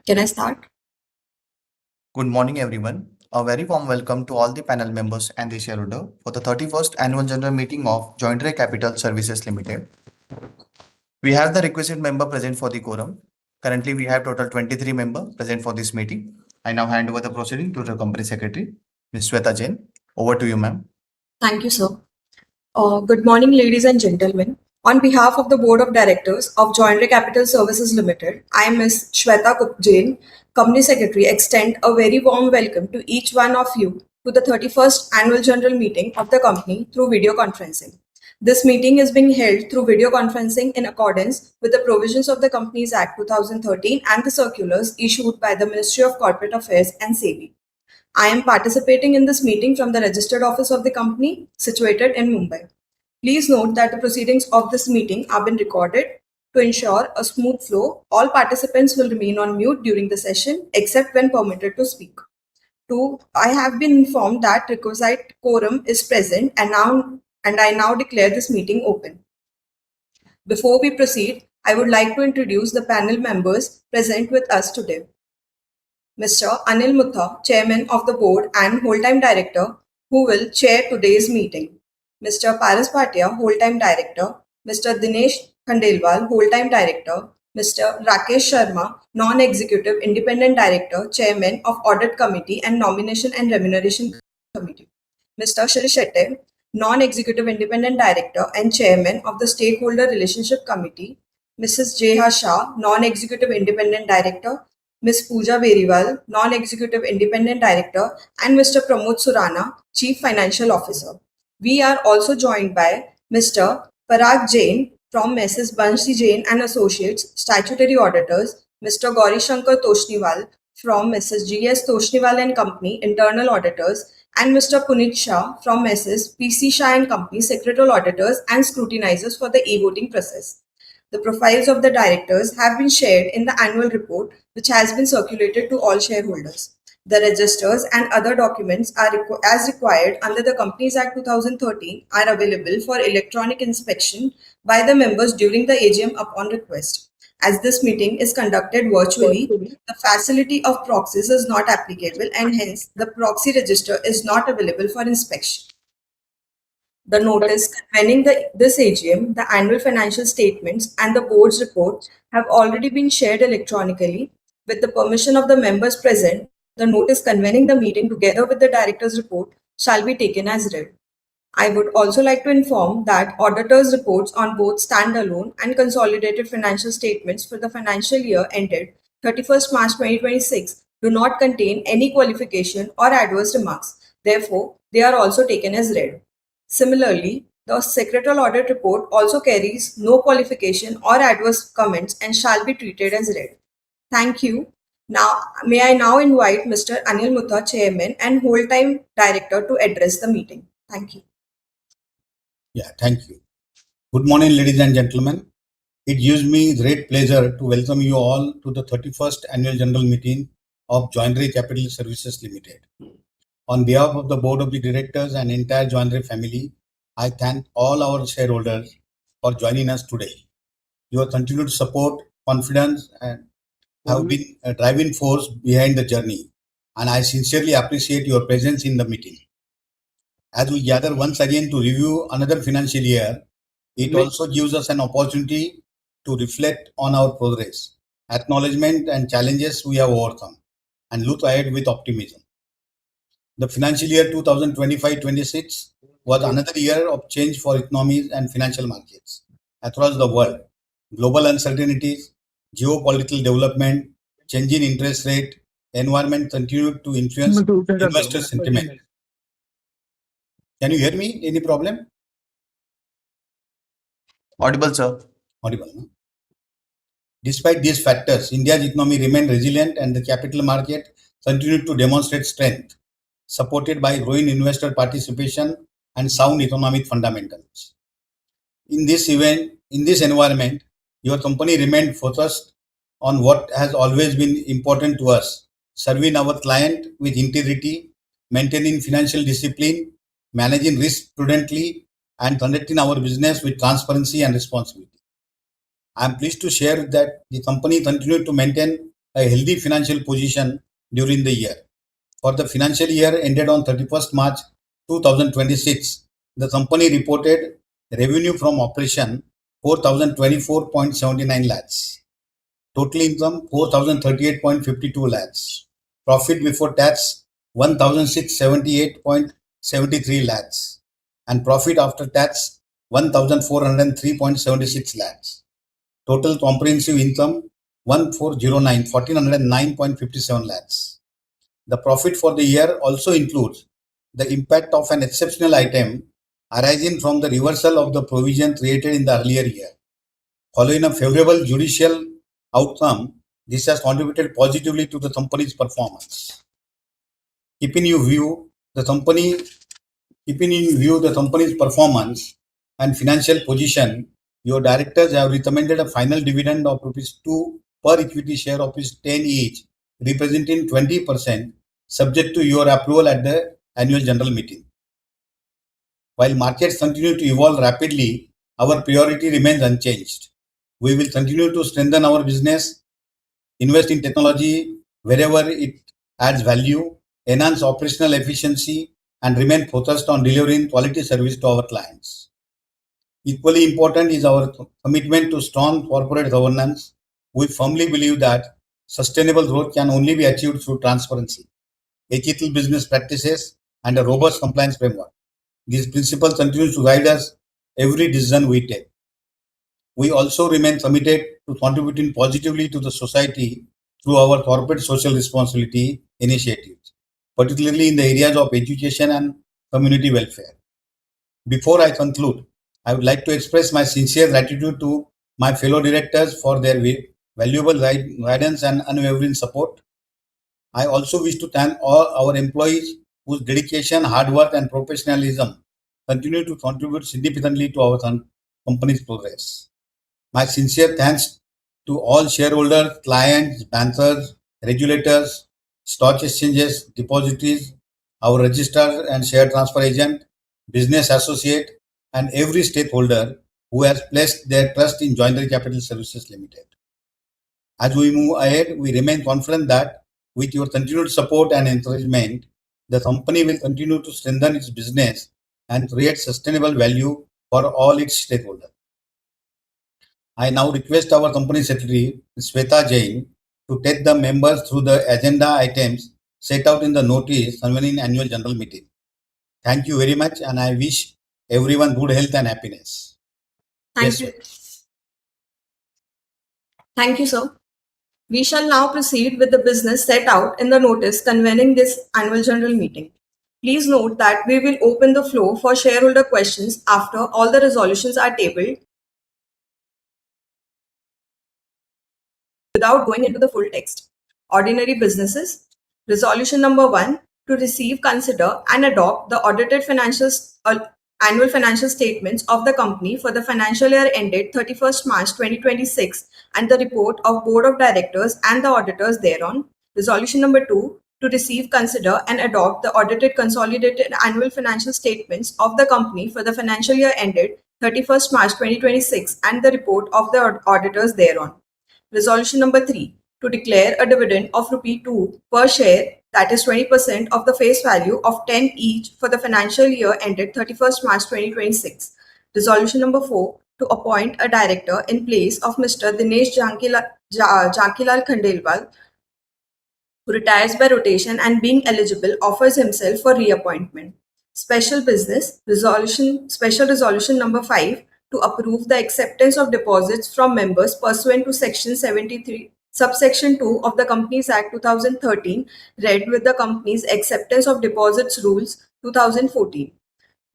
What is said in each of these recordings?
Can I start? Good morning, everyone. A very warm welcome to all the panel members and the shareholder for the 31st Annual General Meeting of Joindre Capital Services Limited. We have the requisite member present for the quorum. Currently, we have total 23 members present for this meeting. I now hand over the proceeding to the Company Secretary, Ms. Sweta Jain. Over to you, ma'am. Thank you, sir. Good morning, ladies and gentlemen. On behalf of the Board of Directors of Joindre Capital Services Limited, I, Ms. Shweta Jain, Company Secretary, extend a very warm welcome to each one of you to the 31st Annual General Meeting of the company through video conferencing. This meeting is being held through video conferencing in accordance with the provisions of the Companies Act 2013 and the circulars issued by the Ministry of Corporate Affairs and SEBI. I am participating in this meeting from the registered office of the company situated in Mumbai. Please note that the proceedings of this meeting have been recorded. To ensure a smooth flow, all participants will remain on mute during the session except when permitted to speak. 2. I have been informed that requisite quorum is present and I now declare this meeting open. Before we proceed, I would like to introduce the panel members present with us today. Mr. Anil Mutha, Chairman of the Board and Whole-Time Director, who will chair today's meeting. Mr. Paras Bhatia, Whole-Time Director. Mr. Dinesh Khandelwal, Whole-Time Director. Mr. Rakesh Sharma, Non-Executive Independent Director, Chairman of Audit Committee and Nomination and Remuneration Committee. Mr. Shri Shetty, Non-Executive Independent Director and Chairman of the Stakeholder Relationship Committee. Mrs. Jeha Shah, Non-Executive Independent Director. Ms. Pooja Beriwal, Non-Executive Independent Director, and Mr. Pramod Surana, Chief Financial Officer. We are also joined by Mr. Parag Jain from Mrs. Bansi Jain and Associates, Statutory Auditors, Mr. Gauri Shankar Toshniwal from Mrs. G.S. Toshniwal and Company, Internal Auditors, and Mr. Punit Shah from Mrs. P.C. Shah and Company, Secretarial Auditors and Scrutinizers for the e-voting process. The profiles of the directors have been shared in the annual report, which has been circulated to all shareholders. The registers and other documents are as required under the Companies Act 2013 are available for electronic inspection by the members during the AGM upon request. As this meeting is conducted virtually, the facility of proxies is not applicable and hence the proxy register is not available for inspection. The notice convening this AGM, the annual financial statements, and the board's report have already been shared electronically. With the permission of the members present, the notice convening the meeting together with the director's report shall be taken as read. I would also like to inform that auditors' reports on both standalone and consolidated financial statements for the financial year ended 31st March 2026 do not contain any qualification or adverse remarks. Therefore, they are also taken as read. Similarly, the secretarial audit report also carries no qualification or adverse comments and shall be treated as read. Thank you. Now, may I now invite Mr. Anil Mutha, Chairman and Whole-Time Director, to address the meeting. Thank you. Yeah, thank you. Good morning, ladies and gentlemen. It gives me great pleasure to welcome you all to the 31st Annual General Meeting of Joindre Capital Services Limited. On behalf of the Board of the Directors and entire Joindre family, I thank all our shareholders for joining us today. Your continued support, confidence, and have been a driving force behind the journey, and I sincerely appreciate your presence in the meeting. As we gather once again to review another financial year, it also gives us an opportunity to reflect on our progress, acknowledgement and challenges we have overcome, and look ahead with optimism. The financial year 2025-26 was another year of change for economies and financial markets across the world. Global uncertainties, geopolitical development, changing interest rate, environment continued to influence investor sentiment. Can you hear me? Any problem? Audible, sir. Audible. No? Despite these factors, India's economy remained resilient and the capital market continued to demonstrate strength, supported by growing investor participation and sound economic fundamentals. In this environment, your company remained focused on what has always been important to us: serving our client with integrity, maintaining financial discipline, managing risk prudently, and conducting our business with transparency and responsibility. I am pleased to share that the company continued to maintain a healthy financial position during the year. For the financial year ended on 31st March 2026, the company reported revenue from operation 4,024.79 lakhs, total income 4,038.52 lakhs, profit before tax 1,678.73 lakhs, and profit after tax 1,403.76 lakhs. Total comprehensive income 1,409.57 lakhs. The profit for the year also includes the impact of an exceptional item arising from the reversal of the provision created in the earlier year. Following a favorable judicial outcome, this has contributed positively to the company's performance. Keeping in view the company's performance and financial position, your directors have recommended a final dividend of rupees 2 per equity share of rupees 10 each, representing 20%, subject to your approval at the annual general meeting. While markets continue to evolve rapidly, our priority remains unchanged. We will continue to strengthen our business, invest in technology wherever it adds value, enhance operational efficiency, and remain focused on delivering quality service to our clients. Equally important is our commitment to strong corporate governance. We firmly believe that sustainable growth can only be achieved through transparency, ethical business practices, and a robust compliance framework. These principles continue to guide us every decision we take. We also remain committed to contributing positively to the society through our corporate social responsibility initiatives, particularly in the areas of education and community welfare. Before I conclude, I would like to express my sincere gratitude to my fellow directors for their valuable guidance and unwavering support. I also wish to thank all our employees whose dedication, hard work, and professionalism continue to contribute significantly to our company's progress. My sincere thanks to all shareholders, clients, bankers, regulators, stock exchanges, depositories, our registered and share transfer agent, business associate, and every stakeholder who has placed their trust in Joindre Capital Services Limited. As we move ahead, we remain confident that with your continued support and encouragement, the company will continue to strengthen its business and create sustainable value for all its stakeholders. I now request our company secretary, Shweta Jain, to take the members through the agenda items set out in the notice convening annual general meeting. Thank you very much, and I wish everyone good health and happiness. Thank you. Thank you, sir. We shall now proceed with the business set out in the notice convening this annual general meeting. Please note that we will open the floor for shareholder questions after all the resolutions are tabled without going into the full text. Ordinary businesses. Resolution number 1, to receive, consider, and adopt the audited annual financial statements of the company for the financial year ended 31st March 2026 and the report of Board of Directors and the auditors thereon. Resolution number 2, to receive, consider, and adopt the audited consolidated annual financial statements of the company for the financial year ended 31st March 2026 and the report of the auditors thereon. Resolution number 3, to declare a dividend of rupee 2 per share, that is 20% of the face value of 10 each for the financial year ended 31st March 2026. Resolution number 4, to appoint a director in place of Mr. Dinesh Jankilal Khandelwal, who retires by rotation and being eligible offers himself for reappointment. Special resolution number 5, to approve the acceptance of deposits from members pursuant to section 73 subsection 2 of the Companies Act 2013, read with the company's acceptance of deposits rules 2014.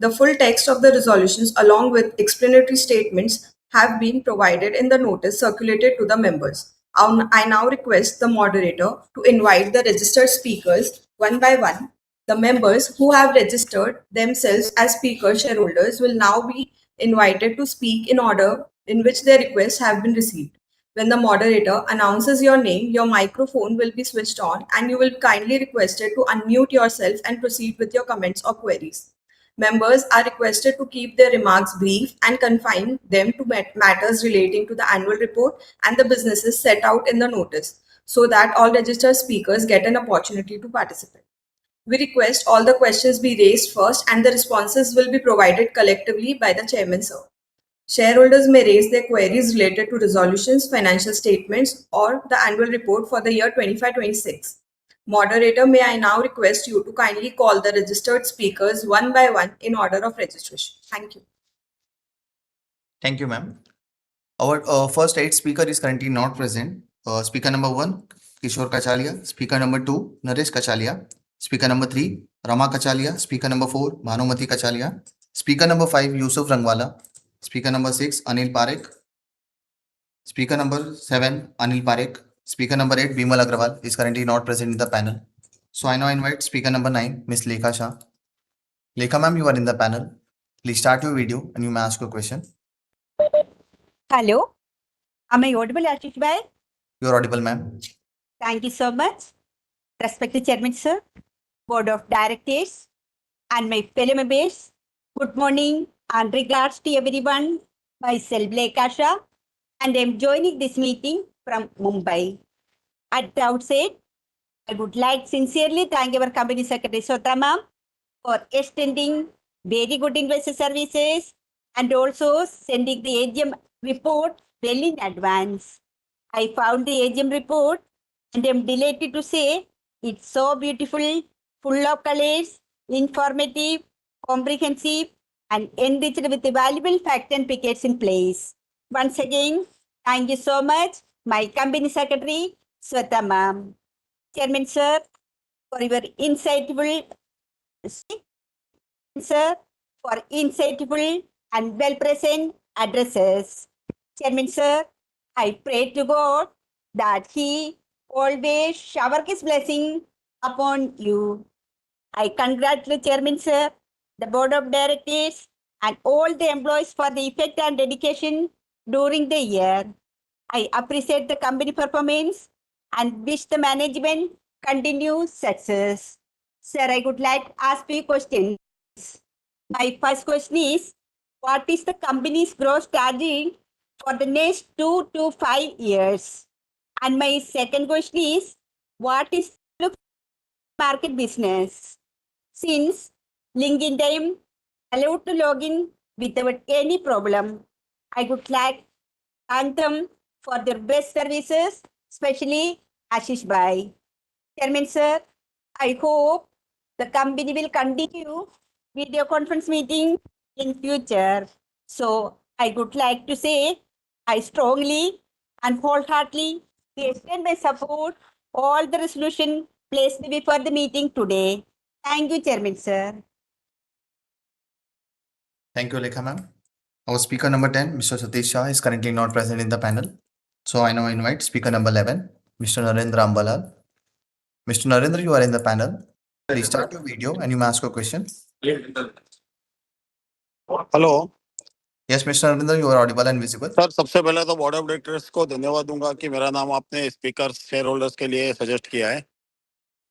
The full text of the resolutions along with explanatory statements have been provided in the notice circulated to the members. I now request the moderator to invite the registered speakers one by one. The members who have registered themselves as speaker shareholders will now be invited to speak in order in which their requests have been received. When the moderator announces your name, your microphone will be switched on and you will be kindly requested to unmute yourself and proceed with your comments or queries. Members are requested to keep their remarks brief and confine them to matters relating to the annual report and the businesses set out in the notice. so that all registered speakers get an opportunity to participate. We request all the questions be raised first and the responses will be provided collectively by the chairman, sir. Shareholders may raise their queries related to resolutions, financial statements, or the annual report for the year 25-26. Moderator, may I now request you to kindly call the registered speakers one by one in order of registration. Thank you. Thank you, ma'am. Our first eight speaker is currently not present. Speaker number one, Kishore Kachalia. Speaker number two, Naresh Kachalia. Speaker number three, Rama Kachalia. Speaker number four, Bhanumati Kachalia. Speaker number five, Yusuf Rangwala. Speaker number six, Anil Parekh. Speaker number seven, Anil Parekh. Speaker number eight, Bimal Agrawal, is currently not present in the panel. So I now invite speaker number nine, Miss Lekha Shah. Lekha ma'am, you are in the panel. Please start your video and you may ask your question. Hello, am I audible, Ashish Bhai? You are audible, ma'am. Thank you so much. Respected Chairman, sir, Board of Directors, and my fellow members, good morning and regards to everyone. Myself, Lekha Shah, and I am joining this meeting from Mumbai. At the outset, I would like sincerely thank our Company Secretary Sota ma'am for extending very good investor services and also sending the AGM report well in advance. I found the AGM report and I'm delighted to say it's so beautiful, full of colors, informative, comprehensive, and enriched with the valuable fact and figures in place. Once again, thank you so much, my company secretary, Sweta ma'am. Chairman sir, for your insightful sir, for insightful and well-present addresses. Chairman sir, I pray to God that He always shower His blessing upon you. I congratulate Chairman sir, the Board of Directors, and all the employees for the effort and dedication during the year. I appreciate the company performance and wish the management continue success. Sir, I would like to ask you questions. My first question is, what is the company's growth strategy for the next 2 to 5 years? And my second question is, what is the market business? Since LinkedIn time allowed to log in without any problem, I would like to thank them for their best services, especially Ashish Bhai. Chairman sir, I hope the company will continue video conference meeting in future. So I would like to say I strongly and wholeheartedly extend my support all the resolution placed before the meeting today. Thank you, Chairman sir. Thank you, Lekha ma'am. Our speaker number 10, Mr. Satish Shah, is currently not present in the panel. So I now invite speaker number 11, Mr. Narendra Ambalal. Mr. Narendra, you are in the panel. Please start your video and you may ask a question. Hello Yes, Mr. Narendra, you are audible and visible. Sir, सबसे पहले तो board of directors को धन्यवाद दूंगा कि मेरा नाम आपने स्पीकर शेयर होल्डर्स के लिए सजेस्ट किया है।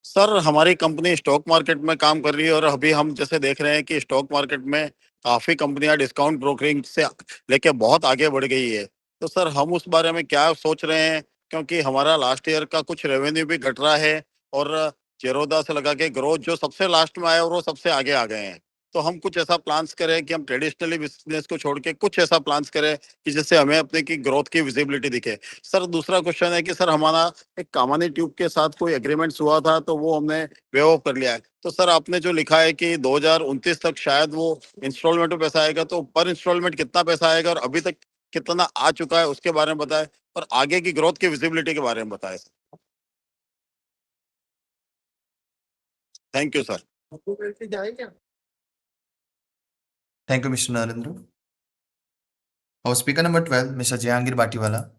सर, हमारी कंपनी स्टॉक मार्केट में काम कर रही है और अभी हम जैसे देख रहे हैं कि स्टॉक मार्केट में काफी कंपनियां डिस्काउंट ब्रोकरिंग से लेके बहुत आगे बढ़ गई है। तो सर, हम उस बारे में क्या सोच रहे हैं, क्योंकि हमारा लास्ट ईयर का कुछ रेवेन्यू भी घट रहा है और जेरोदा से लगा के ग्रोथ जो सबसे लास्ट में आया और वो सबसे आगे आ गए हैं। तो हम कुछ ऐसा प्लान्स करें कि हम ट्रेडिशनली बिजनेस को छोड़ के कुछ ऐसा प्लान्स करें कि जिससे हमें अपने की ग्रोथ की विजिबिलिटी दिखे। सर, दूसरा क्वेश्चन है कि सर, हमारा एक कामानी ट्यूब के साथ कोई एग्रीमेंट्स हुआ था तो वो हमने वेव ऑफ कर लिया है। तो सर, आपने जो लिखा है कि 2029 तक शायद वो इंस्टॉलमेंट में पैसा आएगा, तो पर इंस्टॉलमेंट कितना पैसा आएगा और अभी तक कितना आ चुका है उसके बारे में बताएं और आगे की ग्रोथ की विजिबिलिटी के बारे में बताएं। Thank you sir. Thank you, Mr. Narendra. Our speaker number 12, Mr. Jehangir Batiwala.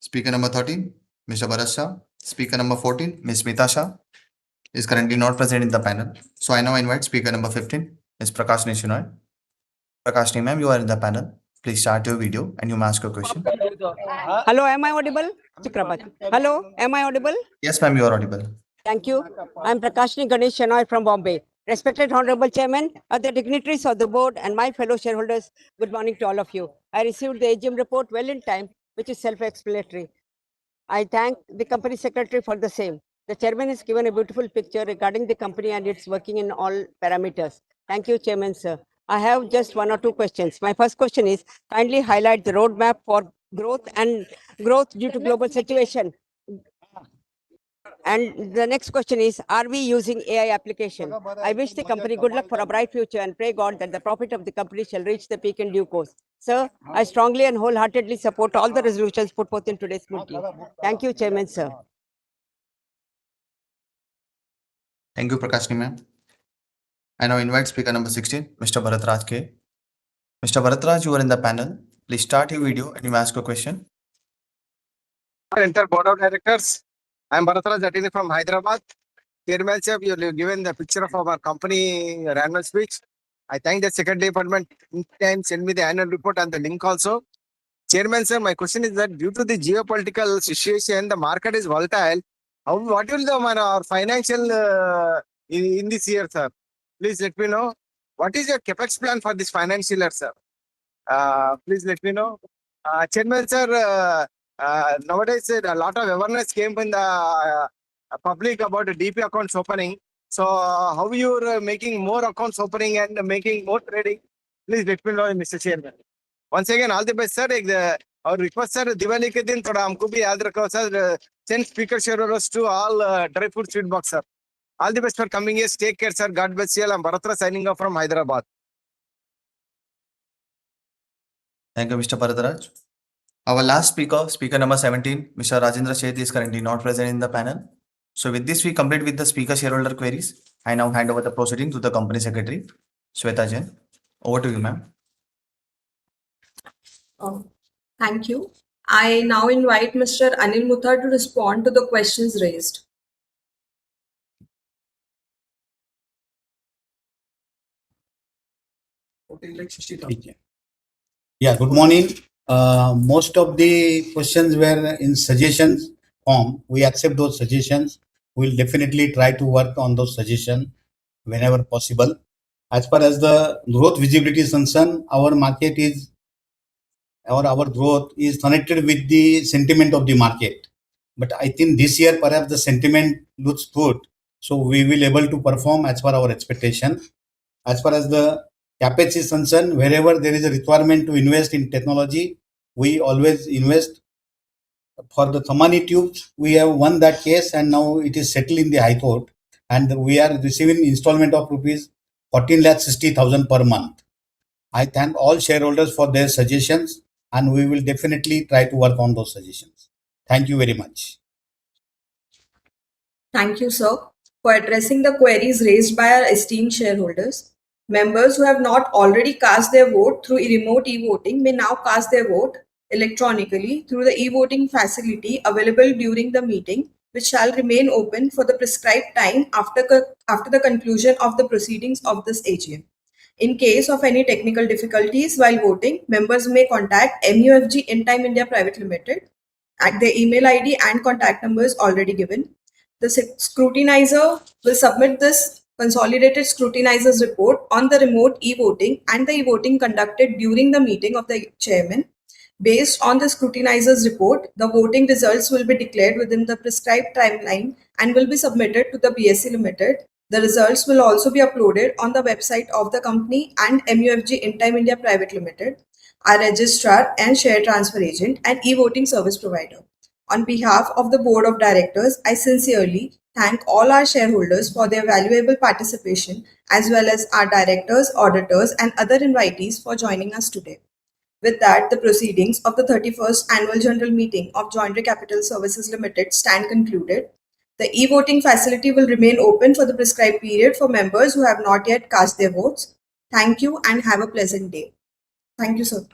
Speaker number 13, Mr. Bharat Shah. Speaker number 14, Ms. Smita Shah, is currently not present in the panel. So I now invite speaker number 15, Ms. Prakash Nishinoy. Prakash ma'am, you are in the panel. Please start your video and you may ask your question. Hello, am I audible? Chakrabat. Hello, am I audible? Yes, ma'am, you are audible. Thank you. I'm Prakashni Ganesh Shenoy from Bombay. Respected Honorable Chairman, other dignitaries of the board, and my fellow shareholders, good morning to all of you. I received the AGM report well in time, which is self-explanatory. I thank the company secretary for the same. The chairman has given a beautiful picture regarding the company and its working in all parameters. Thank you, Chairman, sir. I have just one or two questions. My first question is, kindly highlight the roadmap for growth due to global situation. And the next question is, are we using AI application? I wish the company good luck for a bright future and pray God that the profit of the company shall reach the peak in due course. Sir, I strongly and wholeheartedly support all the resolutions put forth in today's meeting. Thank you, Chairman, sir. Thank you, Prakashni ma'am. I now invite speaker number 16, Mr. Bharatraj K. Mr. Bharatraj, you are in the panel. Please start your video and you ask a question. Enter board of directors. I am Bharatraj attending from Hyderabad. Chairman sir, you have given the picture of our company annual speech. I thank the secretary department in time send me the annual report and the link also. Chairman sir, my question is that due to the geopolitical situation, the market is volatile. What will our financial in this year, sir? Please let me know. What is your capex plan for this financial year, sir? Please let me know. Chairman sir, nowadays a lot of awareness came in the public about the DP accounts opening. So how you are making more accounts opening and making more trading? Please let me know, Mr. Chairman. Once again, all the best, sir. Our request, sir, Diwali के दिन थोड़ा हमको भी याद रखो, sir. Send speaker shareholders to all dry food sweet box, sir. All the best for coming years. Take care, sir. God bless you. I'm Bharatra signing off from Hyderabad. Thank you, Mr. Bharatraj. Our last speaker, speaker number 17, Mr. Rajendra Sheth is currently not present in the panel. So with this, we complete with the speaker shareholder queries. I now hand over the proceeding to the company secretary, Shweta Jain. Over to you, ma'am. Thank you. I now invite Mr. Anil Muthar to respond to the questions raised. Yeah, good morning. Most of the questions were in suggestions form. We accept those suggestions. We'll definitely try to work on those suggestions whenever possible. As far as the growth visibility is concerned, our market is our growth is connected with the sentiment of the market. But I think this year perhaps the sentiment looks good, so we will able to perform as per our expectation. As far as the capex is concerned, wherever there is a requirement to invest in technology, we always invest. For the Thamani tubes, we have won that case and now it is settled in the High Court, and we are receiving installment of rupees 14,60,000 per month. I thank all shareholders for their suggestions and we will definitely try to work on those suggestions. Thank you very much. Thank you, sir, for addressing the queries raised by our esteemed shareholders. Members who have not already cast their vote through remote e-voting may now cast their vote electronically through the e-voting facility available during the meeting, which shall remain open for the prescribed time after the conclusion of the proceedings of this AGM. In case of any technical difficulties while voting, members may contact MUFG InTime India Private Limited at their email ID and contact numbers already given. The scrutinizer will submit this consolidated scrutinizer's report on the remote e-voting and the e-voting conducted during the meeting of the chairman. Based on the scrutinizer's report, the voting results will be declared within the prescribed timeline and will be submitted to the BSE Limited. The results will also be uploaded on the website of the company and MUFG InTime India Private Limited, our registrar and share transfer agent and e-voting service provider. On behalf of the Board of Directors, I sincerely thank all our shareholders for their valuable participation, as well as our directors, auditors, and other invitees for joining us today. With that, the proceedings of the 31st Annual General Meeting of Joindre Capital Services Limited stand concluded. The e-voting facility will remain open for the prescribed period for members who have not yet cast their votes. Thank you and have a pleasant day. Thank you, sir.